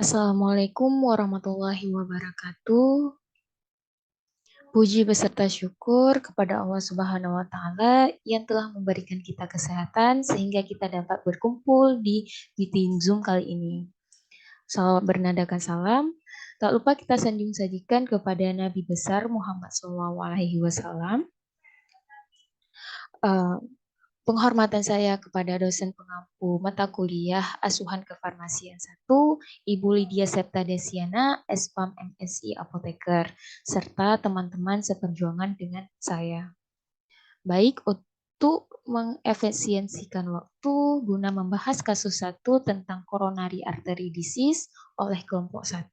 Assalamualaikum warahmatullahi wabarakatuh. Puji beserta syukur kepada Allah Subhanahu wa Ta'ala yang telah memberikan kita kesehatan sehingga kita dapat berkumpul di meeting Zoom kali ini. Salawat bernadakan salam. Tak lupa kita sanjung sajikan kepada Nabi besar Muhammad SAW. Penghormatan saya kepada dosen pengampu mata kuliah Asuhan Kefarmasian 1, Ibu Lydia Septa Desiana, SPAM MSI Apoteker, serta teman-teman seperjuangan dengan saya. Baik, untuk mengefisiensikan waktu guna membahas kasus 1 tentang coronary artery disease oleh kelompok 1.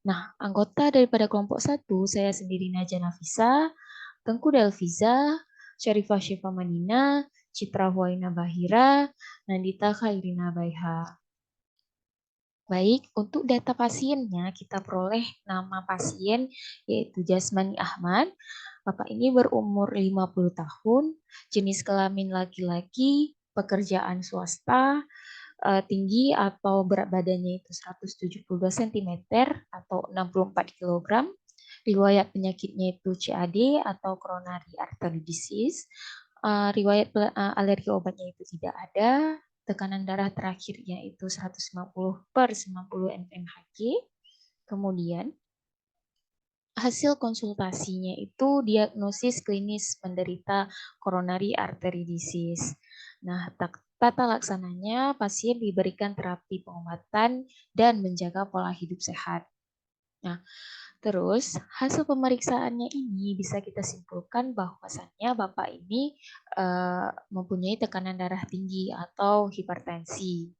Nah, anggota daripada kelompok 1, saya sendiri Naja Nafisa, Tengku Delviza, Syarifah Syifa Manina, Citra Huwaina Bahira, Nandita Khairina Baiha. Baik, untuk data pasiennya kita peroleh nama pasien yaitu Jasmani Ahmad. Bapak ini berumur 50 tahun, jenis kelamin laki-laki, pekerjaan swasta, tinggi atau berat badannya itu 172 cm atau 64 kg. Riwayat penyakitnya itu CAD atau coronary artery disease. Riwayat alergi obatnya itu tidak ada. Tekanan darah terakhirnya itu 150/90 mmHg. Kemudian hasil konsultasinya itu diagnosis klinis menderita coronary artery disease. Nah, tata laksananya pasien diberikan terapi pengobatan dan menjaga pola hidup sehat. Nah, terus hasil pemeriksaannya ini bisa kita simpulkan bahwasannya Bapak ini mempunyai tekanan darah tinggi atau hipertensi.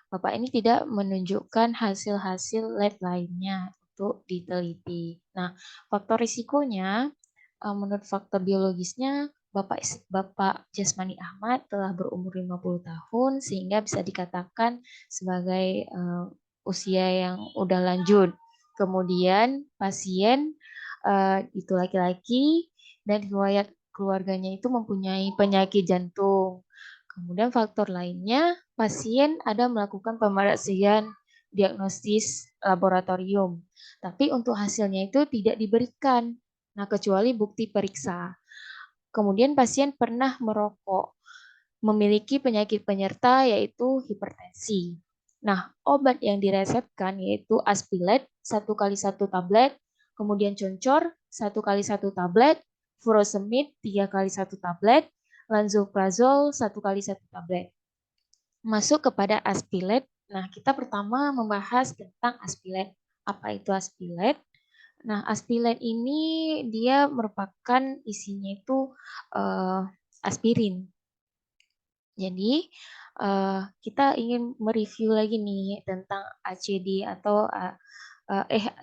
Bapak ini tidak menunjukkan hasil-hasil lab lainnya untuk diteliti. Nah, faktor risikonya menurut faktor biologisnya Bapak Jasmani Ahmad telah berumur 50 tahun sehingga bisa dikatakan sebagai usia yang udah lanjut. Kemudian pasien itu laki-laki dan riwayat keluarganya itu mempunyai penyakit jantung. Kemudian faktor lainnya, pasien ada melakukan pemeriksaan diagnosis laboratorium. Tapi untuk hasilnya itu tidak diberikan. Nah, kecuali bukti periksa. Kemudian pasien pernah merokok, memiliki penyakit penyerta yaitu hipertensi. Nah, obat yang diresepkan yaitu Aspilet 1 kali 1 tablet, kemudian Concor 1 kali 1 tablet, Furosemid 3 kali 1 tablet, Lansoprazol 1 kali 1 tablet. Masuk kepada Aspilet. Nah, kita pertama membahas tentang Aspilet. Apa itu Aspilet? Nah, Aspilet ini dia merupakan isinya itu aspirin. Jadi kita ingin mereview lagi nih tentang ACD atau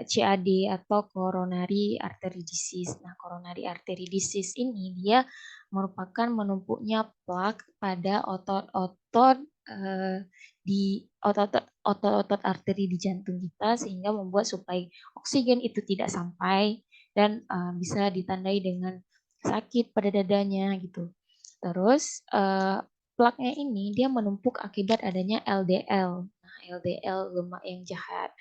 CAD atau coronary artery disease. Nah, coronary artery disease ini dia merupakan menumpuknya plak pada otot-otot di otot-otot arteri di jantung kita sehingga membuat supaya oksigen itu tidak sampai dan bisa ditandai dengan sakit pada dadanya gitu. Terus plaknya ini dia menumpuk akibat adanya LDL. Nah, LDL lemak yang jahat.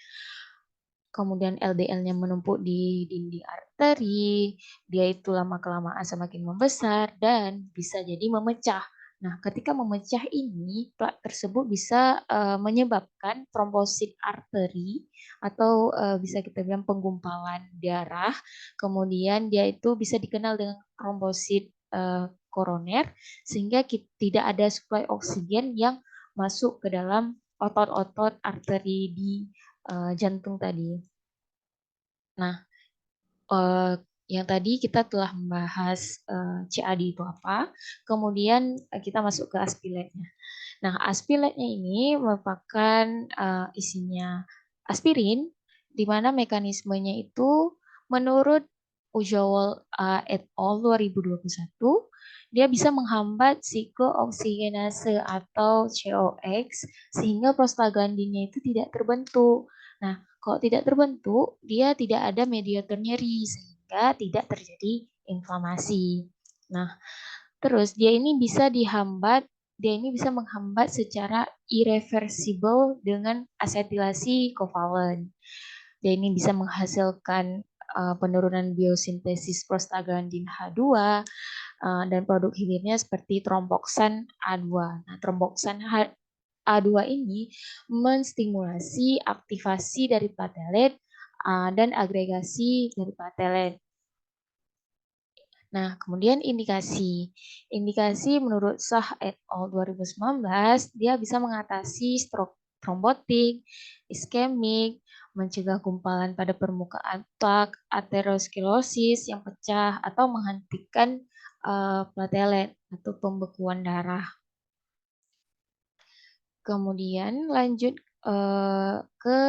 Kemudian LDL-nya menumpuk di dinding arteri, dia itu lama-kelamaan semakin membesar dan bisa jadi memecah. Nah, ketika memecah ini, plak tersebut bisa menyebabkan trombosit arteri atau bisa kita bilang penggumpalan darah. Kemudian dia itu bisa dikenal dengan trombosit koroner sehingga tidak ada suplai oksigen yang masuk ke dalam otot-otot arteri di jantung tadi. Nah, yang tadi kita telah membahas CAD itu apa, kemudian kita masuk ke aspiletnya. Nah, aspiletnya ini merupakan isinya aspirin, di mana mekanismenya itu menurut Ujawol et al. 2021, dia bisa menghambat siklooksinase atau COX sehingga prostaglandinnya itu tidak terbentuk. Nah, kalau tidak terbentuk, dia tidak ada mediator nyeri sehingga tidak terjadi inflamasi. Nah, terus dia ini bisa dihambat dia ini bisa menghambat secara irreversible dengan asetilasi kovalen. Dia ini bisa menghasilkan penurunan biosintesis prostaglandin H2 dan produk hilirnya seperti tromboksan A2. Nah, tromboksan A2 ini menstimulasi aktivasi dari platelet dan agregasi dari platelet. Nah, kemudian indikasi. Indikasi menurut Shah et al. 2019, dia bisa mengatasi stroke trombotik, iskemik, mencegah gumpalan pada permukaan plak, aterosklerosis yang pecah, atau menghentikan platelet atau pembekuan darah. Kemudian lanjut ke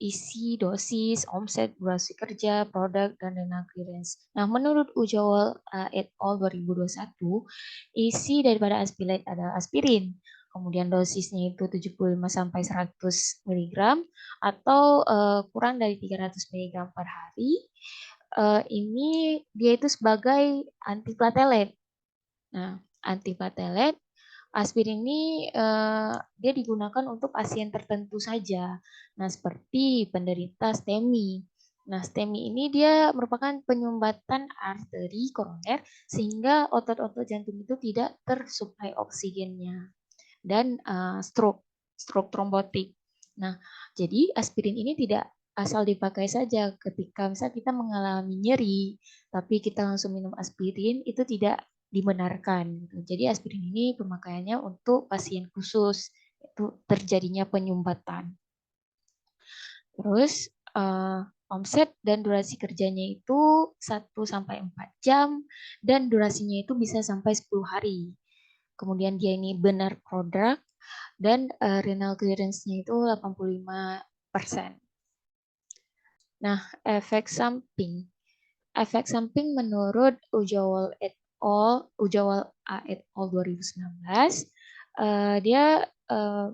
isi, dosis, omset, durasi kerja, produk, dan dana clearance. Nah, menurut Ujawal et al. 2021, isi daripada aspilat adalah aspirin. Kemudian dosisnya itu 75-100 mg atau kurang dari 300 mg per hari. Ini dia itu sebagai antiplatelet. Nah, antiplatelet aspirin ini dia digunakan untuk pasien tertentu saja. Nah, seperti penderita STEMI. Nah, STEMI ini dia merupakan penyumbatan arteri koroner sehingga otot-otot jantung itu tidak tersuplai oksigennya dan stroke trombotik. Nah, jadi aspirin ini tidak asal dipakai saja ketika misalnya kita mengalami nyeri, tapi kita langsung minum aspirin itu tidak dibenarkan. Jadi aspirin ini pemakaiannya untuk pasien khusus, itu terjadinya penyumbatan. Terus omset dan durasi kerjanya itu 1-4 jam dan durasinya itu bisa sampai 10 hari. Kemudian dia ini benar produk dan renal clearance-nya itu 85%. Nah, efek samping. Efek samping menurut Ujawal A et al. 2019, dia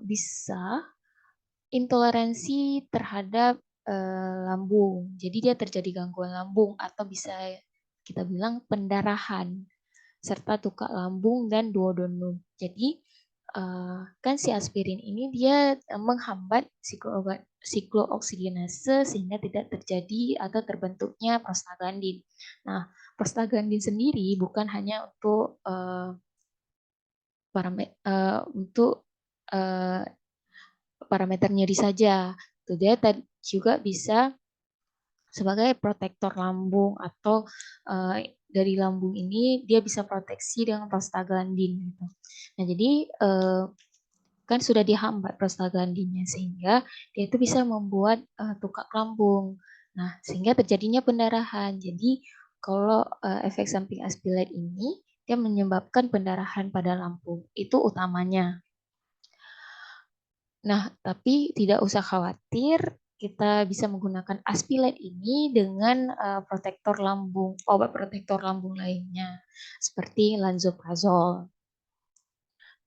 bisa intoleransi terhadap lambung. Jadi dia terjadi gangguan lambung atau bisa kita bilang pendarahan serta tukak lambung dan duodenum. Jadi kan si aspirin ini dia menghambat siklooksigenase sehingga tidak terjadi atau terbentuknya prostaglandin. Nah, prostaglandin sendiri bukan hanya untuk parameter nyeri saja. Dia juga bisa sebagai protektor lambung atau dari lambung ini dia bisa proteksi dengan prostaglandin gitu. Nah, jadi kan sudah dihambat prostaglandinnya sehingga dia itu bisa membuat tukak lambung. Nah, sehingga terjadinya pendarahan. Jadi kalau efek samping aspilat ini dia menyebabkan pendarahan pada lambung. Itu utamanya. Nah, tapi tidak usah khawatir, kita bisa menggunakan aspilat ini dengan protektor lambung, obat protektor lambung lainnya, seperti lansoprazol.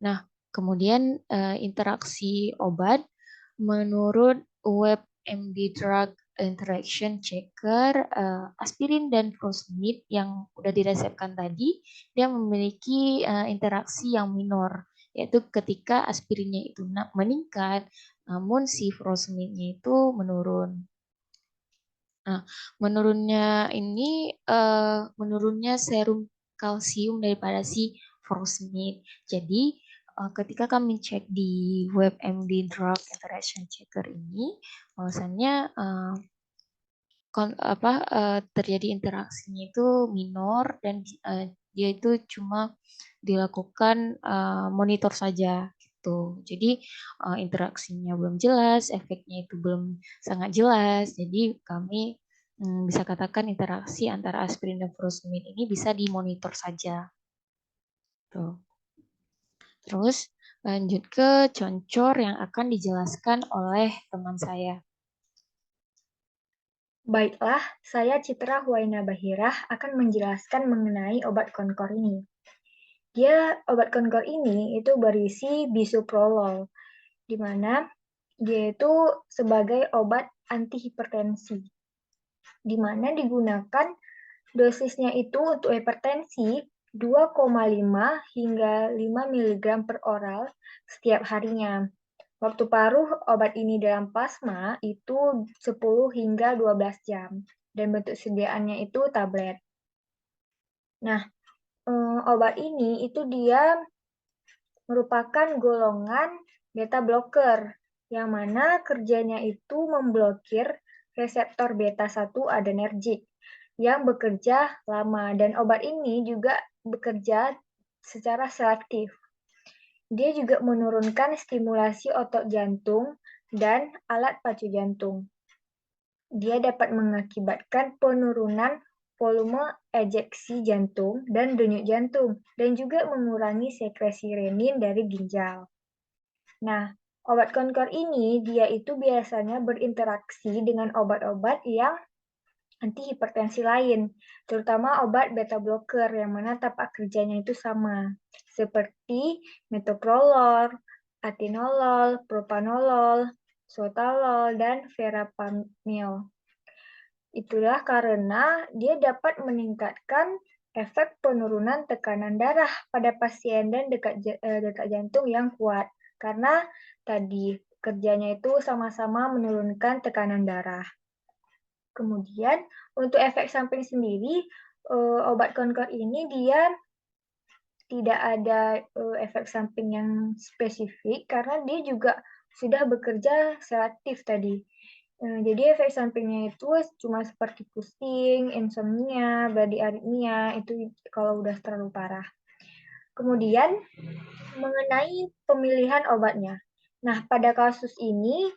Nah, kemudian interaksi obat menurut web MD Drug Interaction Checker, aspirin dan furosemid yang sudah diresepkan tadi, dia memiliki interaksi yang minor, yaitu ketika aspirinnya itu meningkat, namun si furosemidnya itu menurun. Nah, menurunnya serum kalsium daripada si furosemid. Jadi ketika kami cek di WebMD Drug Interaction Checker ini, bahwasannya terjadi interaksinya itu minor dan dia itu cuma dilakukan monitor saja gitu. Jadi interaksinya belum jelas, efeknya itu belum sangat jelas. Jadi kami bisa katakan interaksi antara aspirin dan furosemid ini bisa dimonitor saja. Tuh. Terus lanjut ke concor yang akan dijelaskan oleh teman saya. Baiklah, saya Citra Huwaina Bahirah akan menjelaskan mengenai obat konkor ini. Obat konkor ini itu berisi bisoprolol, di mana dia itu sebagai obat antihipertensi, di mana digunakan dosisnya itu untuk hipertensi 2,5 hingga 5 mg per oral setiap harinya. Waktu paruh obat ini dalam plasma itu 10 hingga 12 jam, dan bentuk sediaannya itu tablet. Nah, obat ini itu dia merupakan golongan beta blocker, yang mana kerjanya itu memblokir reseptor beta-1 adrenergik yang bekerja lama, dan obat ini juga bekerja secara selektif. Dia juga menurunkan stimulasi otot jantung dan alat pacu jantung. Dia dapat mengakibatkan penurunan volume ejeksi jantung dan denyut jantung, dan juga mengurangi sekresi renin dari ginjal. Nah, obat konkor ini dia itu biasanya berinteraksi dengan obat-obat yang antihipertensi lain, terutama obat beta blocker yang mana tapak kerjanya itu sama, seperti metoprolol, atenolol, propanolol, sotalol, dan verapamil. Itulah karena dia dapat meningkatkan efek penurunan tekanan darah pada pasien dan detak jantung yang kuat, karena tadi kerjanya itu sama-sama menurunkan tekanan darah. Kemudian untuk efek samping sendiri, obat konkor ini dia tidak ada efek samping yang spesifik karena dia juga sudah bekerja selektif tadi. Jadi efek sampingnya itu cuma seperti pusing, insomnia, bradyarrhythmia, itu kalau udah terlalu parah. Kemudian mengenai pemilihan obatnya. Nah, pada kasus ini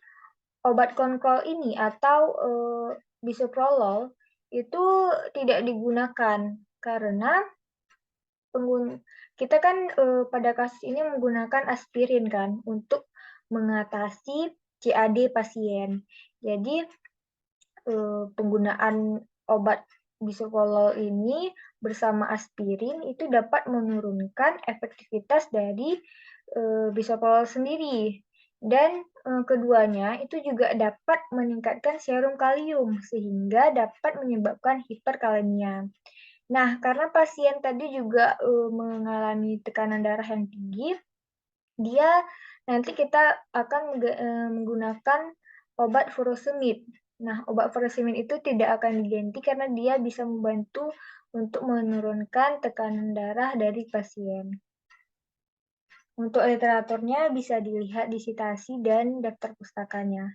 obat konkol ini atau bisoprolol itu tidak digunakan karena kita kan pada kasus ini menggunakan aspirin kan untuk mengatasi CAD pasien. Jadi penggunaan obat bisoprolol ini bersama aspirin itu dapat menurunkan efektivitas dari bisoprolol sendiri. Dan keduanya itu juga dapat meningkatkan serum kalium sehingga dapat menyebabkan hiperkalemia. Nah, karena pasien tadi juga mengalami tekanan darah yang tinggi, nanti kita akan menggunakan obat furosemid. Nah, obat furosemid itu tidak akan diganti karena dia bisa membantu untuk menurunkan tekanan darah dari pasien. Untuk literaturnya bisa dilihat di citasi dan daftar pustakanya.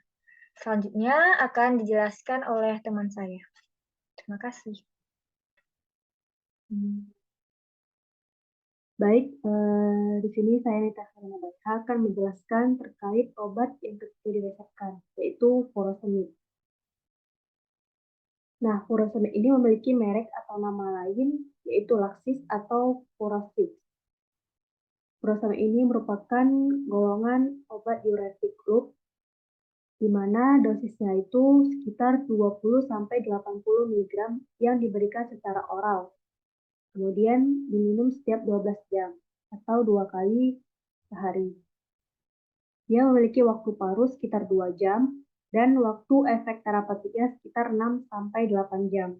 Selanjutnya akan dijelaskan oleh teman saya. Terima kasih. Baik, di sini saya Nita Sarina akan menjelaskan terkait obat yang ketika diresepkan, yaitu furosemid. Nah, furosemid ini memiliki merek atau nama lain, yaitu Laxis atau Furoscix. Furosemid ini merupakan golongan obat diuretik loop, di mana dosisnya itu sekitar 20-80 mg yang diberikan secara oral. Kemudian diminum setiap 12 jam atau 2 kali sehari. Dia memiliki waktu paruh sekitar 2 jam dan waktu efek terapeutiknya sekitar 6-8 jam.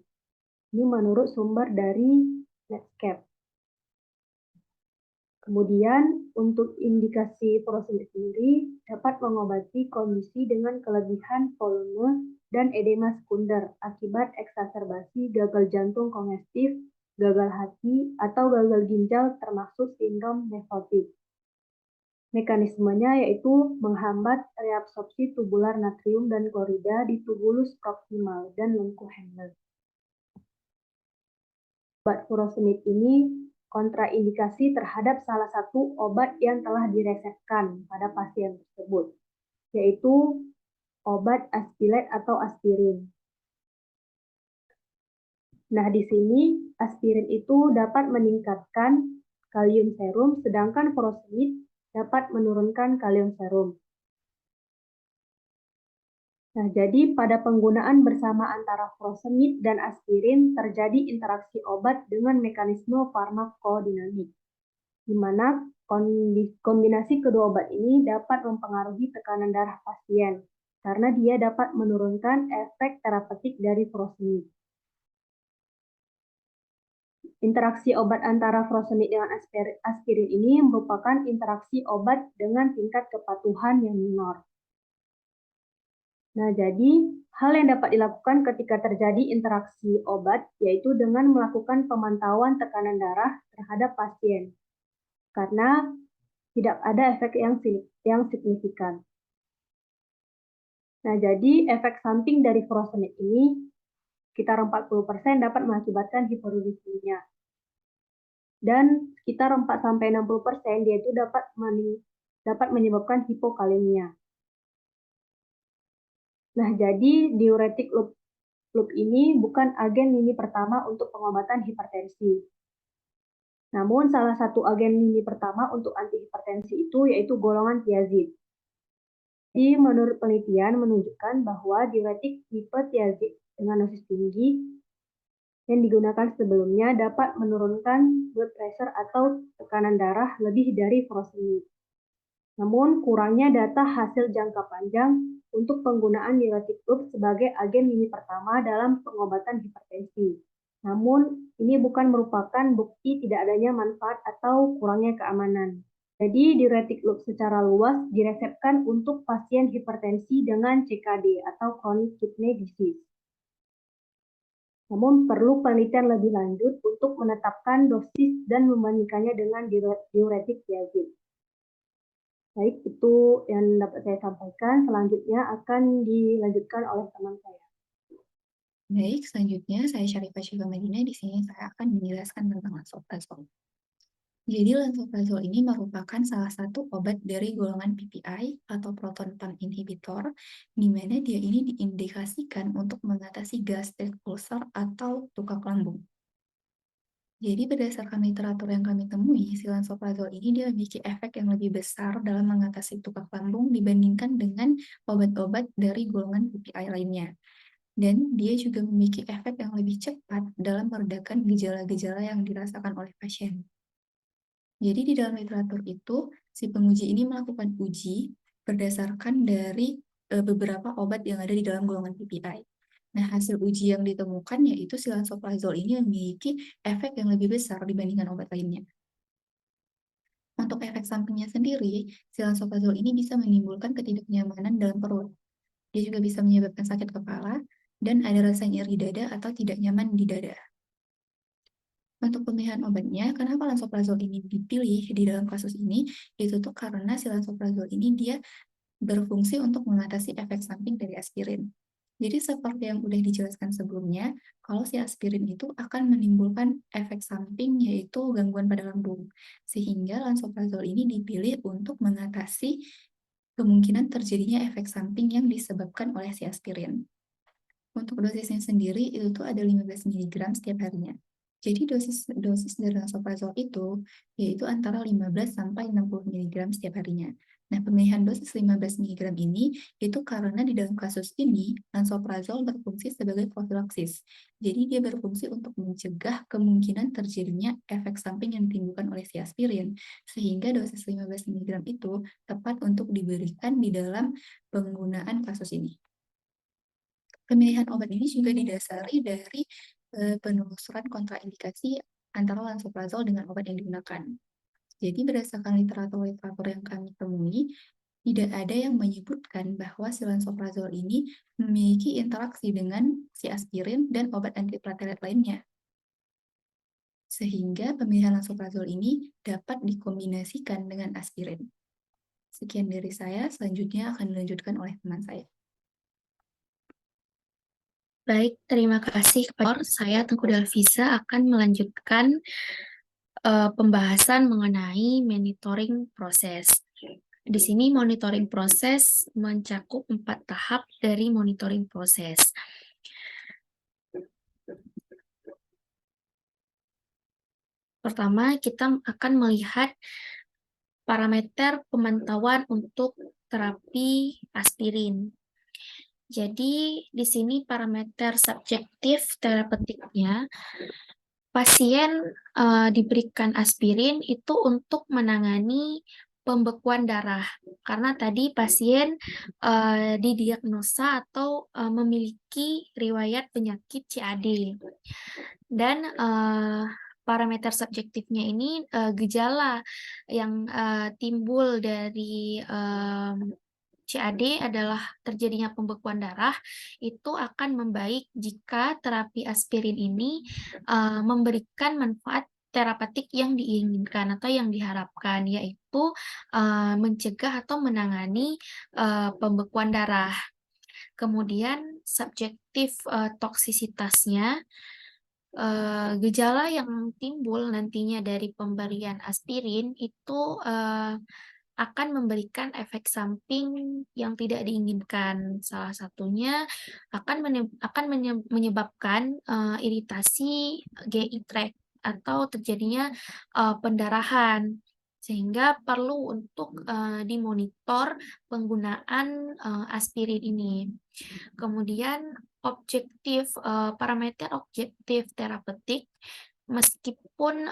Ini menurut sumber dari Netscape. Kemudian untuk indikasi furosemid sendiri dapat mengobati kondisi dengan kelebihan volume dan edema sekunder akibat eksaserbasi gagal jantung kongestif, gagal hati, atau gagal ginjal termasuk sindrom nefrotik. Mekanismenya yaitu menghambat reabsorpsi tubular natrium dan klorida di tubulus proksimal dan lengkuh Henle. Obat furosemid ini kontraindikasi terhadap salah satu obat yang telah diresepkan pada pasien tersebut, yaitu obat aspilet atau aspirin. Nah, di sini aspirin itu dapat meningkatkan kalium serum, sedangkan furosemid dapat menurunkan kalium serum. Nah, jadi pada penggunaan bersama antara furosemid dan aspirin terjadi interaksi obat dengan mekanisme farmakodinamik, di mana kombinasi kedua obat ini dapat mempengaruhi tekanan darah pasien, karena dia dapat menurunkan efek terapeutik dari furosemid. Interaksi obat antara furosemid dengan aspirin ini merupakan interaksi obat dengan tingkat kepatuhan yang minor. Nah, jadi hal yang dapat dilakukan ketika terjadi interaksi obat yaitu dengan melakukan pemantauan tekanan darah terhadap pasien, karena tidak ada efek yang signifikan. Nah, jadi efek samping dari furosemid ini sekitar 40% dapat mengakibatkan hiperuremia. Dan sekitar 4-60% dia itu dapat menyebabkan hipokalemia. Nah, jadi diuretik loop ini bukan agen lini pertama untuk pengobatan hipertensi. Namun salah satu agen lini pertama untuk antihipertensi itu yaitu golongan tiazid. Jadi menurut penelitian menunjukkan bahwa diuretik tipe tiazid dengan dosis tinggi yang digunakan sebelumnya dapat menurunkan blood pressure atau tekanan darah lebih dari furosemid. Namun, kurangnya data hasil jangka panjang untuk penggunaan diuretik loop sebagai agen lini pertama dalam pengobatan hipertensi. Namun, ini bukan merupakan bukti tidak adanya manfaat atau kurangnya keamanan. Jadi, diuretik loop secara luas diresepkan untuk pasien hipertensi dengan CKD atau chronic kidney disease. Namun perlu penelitian lebih lanjut untuk menetapkan dosis dan membandingkannya dengan diuretik tiazid. Baik, itu yang dapat saya sampaikan. Selanjutnya akan dilanjutkan oleh teman saya. Baik, selanjutnya saya Syarifah Syifa Madinah. Di sini saya akan menjelaskan tentang lansoprazol. Jadi lansoprazol ini merupakan salah satu obat dari golongan PPI atau proton pump inhibitor, di mana dia ini diindikasikan untuk mengatasi gastric ulcer atau tukak lambung. Jadi berdasarkan literatur yang kami temui, si lansoprazol ini dia memiliki efek yang lebih besar dalam mengatasi tukak lambung dibandingkan dengan obat-obat dari golongan PPI lainnya. Dan dia juga memiliki efek yang lebih cepat dalam meredakan gejala-gejala yang dirasakan oleh pasien. Jadi di dalam literatur itu, si penguji ini melakukan uji berdasarkan dari beberapa obat yang ada di dalam golongan PPI. Nah, hasil uji yang ditemukan yaitu si lansoprazol ini memiliki efek yang lebih besar dibandingkan obat lainnya. Untuk efek sampingnya sendiri, si lansoprazol ini bisa menimbulkan ketidaknyamanan dalam perut. Dia juga bisa menyebabkan sakit kepala, dan ada rasa nyeri dada atau tidak nyaman di dada. Untuk pemilihan obatnya, kenapa lansoprazol ini dipilih di dalam kasus ini? Itu tuh karena si lansoprazol ini dia berfungsi untuk mengatasi efek samping dari aspirin. Jadi seperti yang udah dijelaskan sebelumnya, kalau si aspirin itu akan menimbulkan efek samping yaitu gangguan pada lambung. Sehingga lansoprazol ini dipilih untuk mengatasi kemungkinan terjadinya efek samping yang disebabkan oleh si aspirin. Untuk dosisnya sendiri itu tuh ada 15 mg setiap harinya. Jadi dosis dari lansoprazol itu yaitu antara 15 sampai 60 mg setiap harinya. Nah, pemilihan dosis 15 mg ini itu karena di dalam kasus ini lansoprazol berfungsi sebagai profilaksis. Jadi dia berfungsi untuk mencegah kemungkinan terjadinya efek samping yang ditimbulkan oleh si aspirin, sehingga dosis 15 mg itu tepat untuk diberikan di dalam penggunaan kasus ini. Pemilihan obat ini juga didasari dari penelusuran kontraindikasi antara lansoprazol dengan obat yang digunakan. Jadi berdasarkan literatur yang kami temui, tidak ada yang menyebutkan bahwa si lansoprazol ini memiliki interaksi dengan si aspirin dan obat antiplatelet lainnya. Sehingga pemilihan lansoprazol ini dapat dikombinasikan dengan aspirin. Sekian dari saya, selanjutnya akan dilanjutkan oleh teman saya. Baik, terima kasih kepada saya Tengku Delvisa akan melanjutkan pembahasan mengenai monitoring proses. Di sini monitoring proses mencakup 4 tahap dari monitoring proses. Pertama, kita akan melihat parameter pemantauan untuk terapi aspirin. Jadi, di sini parameter subjektif terapeutiknya, pasien diberikan aspirin itu untuk menangani pembekuan darah. Karena tadi pasien didiagnosa atau memiliki riwayat penyakit CAD. Dan parameter subjektifnya ini gejala yang timbul dari CAD adalah terjadinya pembekuan darah, itu akan membaik jika terapi aspirin ini memberikan manfaat terapeutik yang diinginkan atau yang diharapkan, yaitu mencegah atau menangani pembekuan darah. Kemudian subjektif toksisitasnya, gejala yang timbul nantinya dari pemberian aspirin itu akan memberikan efek samping yang tidak diinginkan. Salah satunya akan menyebabkan iritasi GI tract atau terjadinya pendarahan, sehingga perlu untuk dimonitor penggunaan aspirin ini. Kemudian parameter objektif terapeutik, meskipun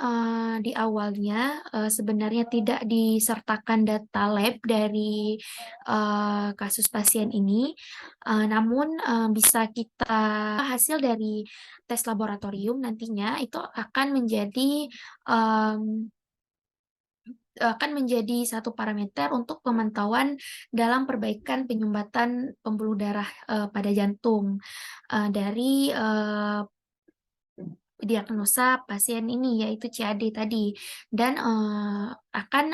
di awalnya sebenarnya tidak disertakan data lab dari kasus pasien ini, namun bisa kita hasil dari tes laboratorium nantinya itu akan menjadi satu parameter untuk pemantauan dalam perbaikan penyumbatan pembuluh darah pada jantung dari diagnosa pasien ini, yaitu CAD tadi, dan akan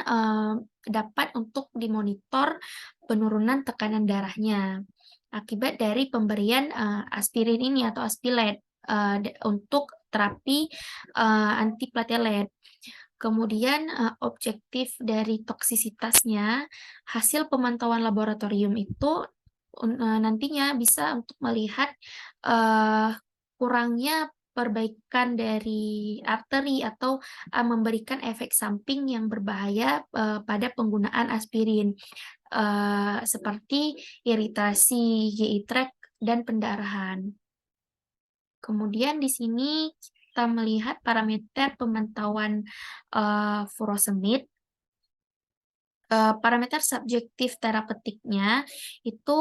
dapat untuk dimonitor penurunan tekanan darahnya akibat dari pemberian aspirin ini atau Aspilet untuk terapi antiplatelet. Kemudian objektif dari toksisitasnya, hasil pemantauan laboratorium itu nantinya bisa untuk melihat kurangnya perbaikan dari arteri atau memberikan efek samping yang berbahaya pada penggunaan aspirin, seperti iritasi GI tract dan pendarahan. Kemudian di sini kita melihat parameter pemantauan furosemid. Parameter subjektif terapeutiknya itu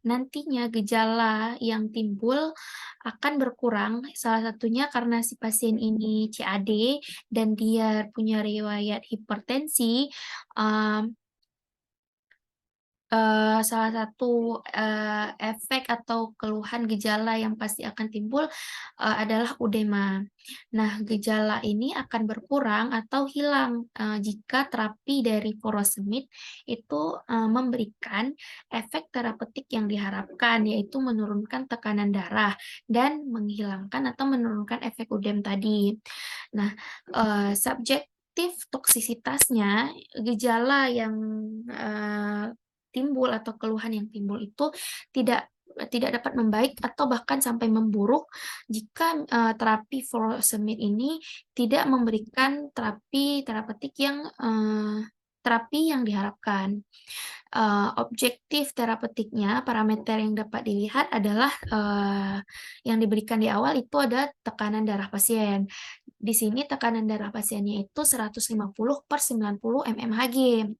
nantinya gejala yang timbul akan berkurang, salah satunya karena si pasien ini CAD dan dia punya riwayat hipertensi. Salah satu efek atau keluhan gejala yang pasti akan timbul adalah udema. Nah, gejala ini akan berkurang atau hilang jika terapi dari furosemid itu memberikan efek terapeutik yang diharapkan, yaitu menurunkan tekanan darah dan menghilangkan atau menurunkan efek udem tadi. Nah, subjektif toksisitasnya, gejala yang timbul atau keluhan yang timbul itu tidak dapat membaik atau bahkan sampai memburuk jika terapi furosemid ini tidak memberikan terapeutik yang diharapkan. Objektif terapeutiknya, parameter yang dapat dilihat adalah yang diberikan di awal itu ada tekanan darah pasien. Di sini tekanan darah pasiennya itu 150/90 mmHg.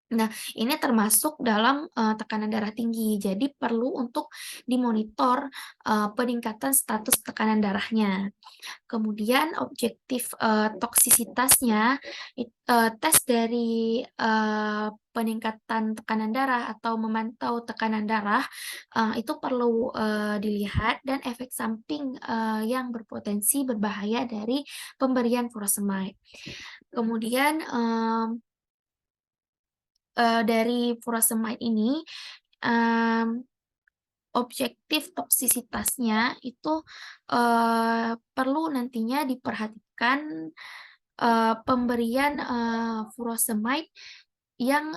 Nah, ini termasuk dalam tekanan darah tinggi, jadi perlu untuk dimonitor peningkatan status tekanan darahnya. Kemudian objektif toksisitasnya, tes dari peningkatan tekanan darah atau memantau tekanan darah itu perlu dilihat, dan efek samping yang berpotensi berbahaya dari pemberian furosemide. Kemudian dari furosemide ini objektif toksisitasnya itu perlu nantinya diperhatikan pemberian furosemide yang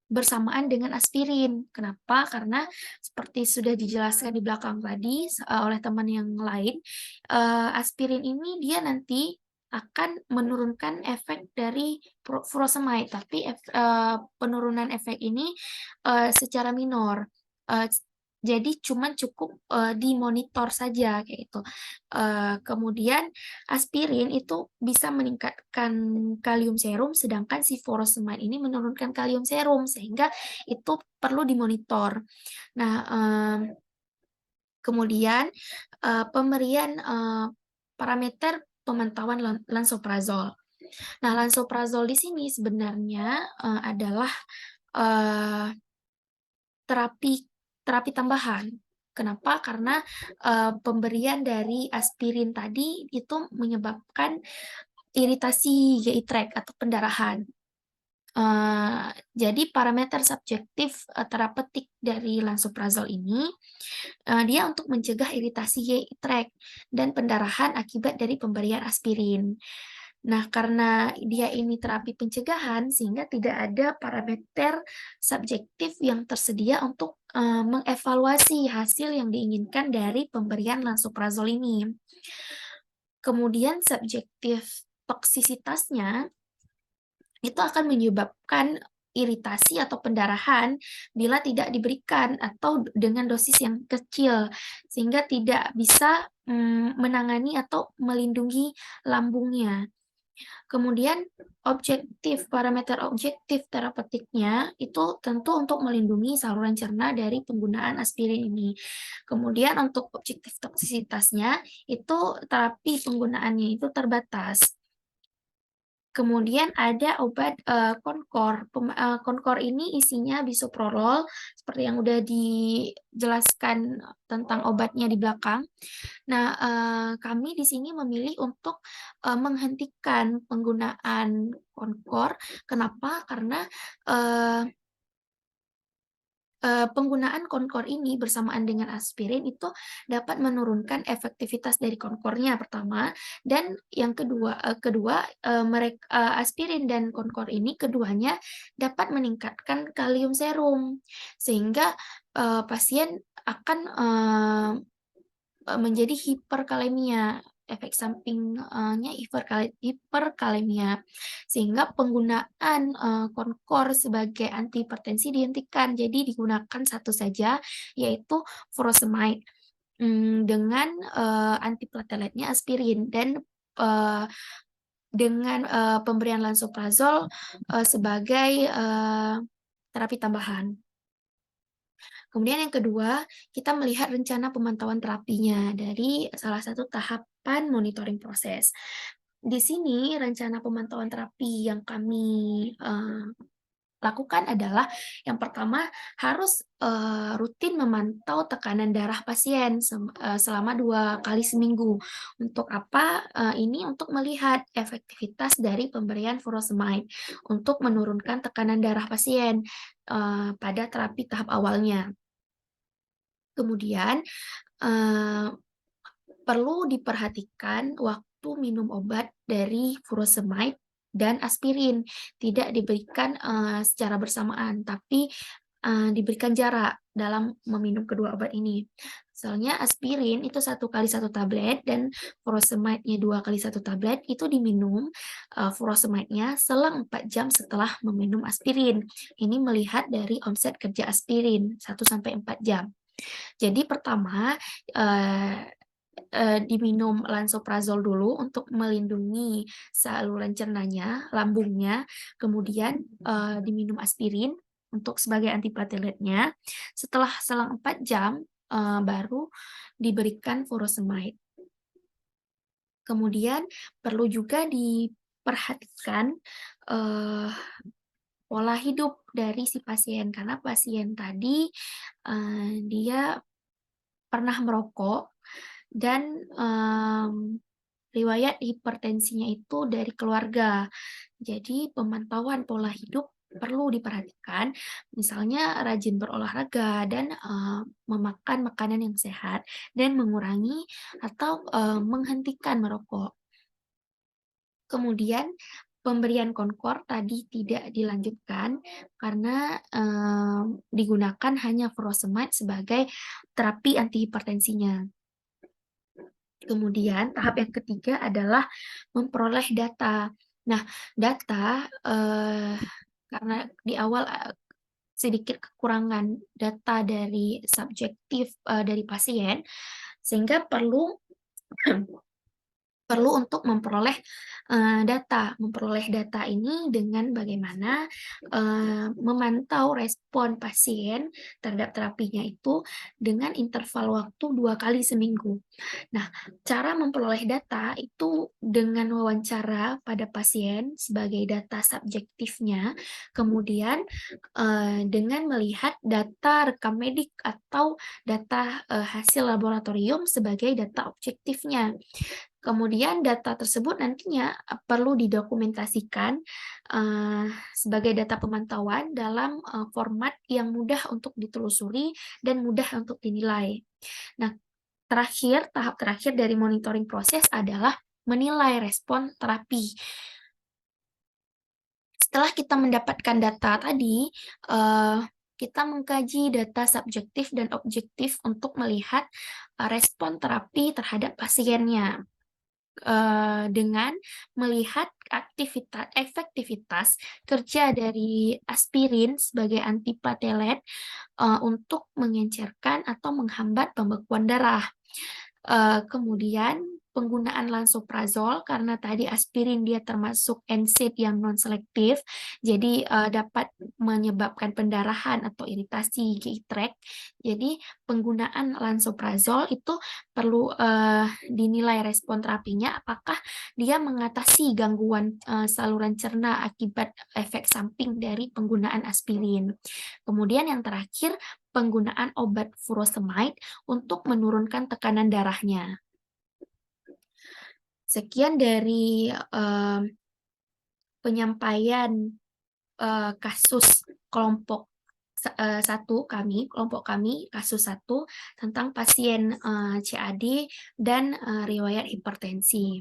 bersamaan dengan aspirin. Kenapa? Karena seperti sudah dijelaskan di belakang tadi oleh teman yang lain, aspirin ini dia nanti akan menurunkan efek dari furosemide, tapi penurunan efek ini secara minor. Jadi cukup dimonitor saja kayak gitu. Kemudian aspirin itu bisa meningkatkan kalium serum, sedangkan si furosemide ini menurunkan kalium serum, sehingga itu perlu dimonitor. Nah, kemudian pemberian parameter pemantauan lansoprazol. Nah, lansoprazol di sini sebenarnya adalah terapi tambahan. Kenapa? Karena pemberian dari aspirin tadi itu menyebabkan iritasi GI tract atau pendarahan. Jadi parameter subjektif terapeutik dari lansoprazol ini dia untuk mencegah iritasi GI tract dan pendarahan akibat dari pemberian aspirin. Nah, karena dia ini terapi pencegahan, sehingga tidak ada parameter subjektif yang tersedia untuk mengevaluasi hasil yang diinginkan dari pemberian lansoprazol ini. Kemudian subjektif toksisitasnya itu akan menyebabkan iritasi atau pendarahan bila tidak diberikan atau dengan dosis yang kecil, sehingga tidak bisa menangani atau melindungi lambungnya. Kemudian parameter objektif terapeutiknya itu tentu untuk melindungi saluran cerna dari penggunaan aspirin ini. Kemudian untuk objektif toksisitasnya itu terapi penggunaannya itu terbatas. Kemudian ada obat Concor. Concor ini isinya bisoprolol, seperti yang udah dijelaskan tentang obatnya di belakang. Nah, kami di sini memilih untuk menghentikan penggunaan Concor. Kenapa? Karena penggunaan Concor ini bersamaan dengan aspirin itu dapat menurunkan efektivitas dari Concornya pertama, dan yang kedua aspirin dan Concor ini keduanya dapat meningkatkan kalium serum, sehingga pasien akan menjadi hiperkalemia. Efek sampingnya hiperkalemia, sehingga penggunaan Concor sebagai antihipertensi dihentikan. Jadi digunakan satu saja, yaitu furosemide dengan antiplateletnya aspirin, dan dengan pemberian lansoprazol sebagai terapi tambahan. Kemudian yang kedua, kita melihat rencana pemantauan terapinya dari salah satu tahapan monitoring proses. Di sini rencana pemantauan terapi yang kami lakukan adalah yang pertama harus rutin memantau tekanan darah pasien selama 2 kali seminggu. Untuk apa? Ini untuk melihat efektivitas dari pemberian furosemide untuk menurunkan tekanan darah pasien pada terapi tahap awalnya. Kemudian perlu diperhatikan waktu minum obat dari furosemide dan aspirin. Tidak diberikan secara bersamaan, tapi diberikan jarak dalam meminum kedua obat ini. Misalnya aspirin itu 1 kali 1 tablet dan furosemide-nya 2 kali 1 tablet, itu diminum furosemide-nya selang 4 jam setelah meminum aspirin. Ini melihat dari omset kerja aspirin 1-4 jam. Jadi pertama diminum lansoprazol dulu untuk melindungi saluran cernanya, lambungnya, kemudian diminum aspirin untuk sebagai antiplateletnya. Setelah selang 4 jam baru diberikan furosemide. Kemudian perlu juga diperhatikan pola hidup dari si pasien, karena pasien tadi dia pernah merokok dan riwayat hipertensinya itu dari keluarga. Jadi pemantauan pola hidup perlu diperhatikan, misalnya rajin berolahraga dan memakan makanan yang sehat dan mengurangi atau menghentikan merokok. Kemudian pemberian Concor tadi tidak dilanjutkan karena digunakan hanya furosemide sebagai terapi antihipertensinya. Kemudian tahap yang ketiga adalah memperoleh data. Nah, data karena di awal sedikit kekurangan data dari subjektif dari pasien, sehingga perlu perlu untuk memperoleh data. Memperoleh data ini dengan bagaimana memantau respon pasien terhadap terapinya itu dengan interval waktu 2 kali seminggu. Nah, cara memperoleh data itu dengan wawancara pada pasien sebagai data subjektifnya, kemudian dengan melihat data rekam medik atau data hasil laboratorium sebagai data objektifnya. Kemudian data tersebut nantinya perlu didokumentasikan sebagai data pemantauan dalam format yang mudah untuk ditelusuri dan mudah untuk dinilai. Nah, tahap terakhir dari monitoring proses adalah menilai respon terapi. Setelah kita mendapatkan data tadi, kita mengkaji data subjektif dan objektif untuk melihat respon terapi terhadap pasiennya. Dengan melihat efektivitas kerja dari aspirin sebagai antiplatelet untuk mengencerkan atau menghambat pembekuan darah. Kemudian penggunaan lansoprazol karena tadi aspirin dia termasuk NSAID yang non-selektif, jadi dapat menyebabkan pendarahan atau iritasi GI tract. Jadi penggunaan lansoprazol itu perlu dinilai respon terapinya apakah dia mengatasi gangguan saluran cerna akibat efek samping dari penggunaan aspirin. Kemudian yang terakhir penggunaan obat furosemide untuk menurunkan tekanan darahnya. Sekian dari penyampaian kasus kelompok kelompok kami kasus 1 tentang pasien CAD dan riwayat hipertensi.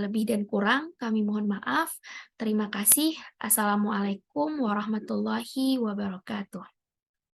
Lebih dan kurang kami mohon maaf. Terima kasih. Assalamualaikum warahmatullahi wabarakatuh.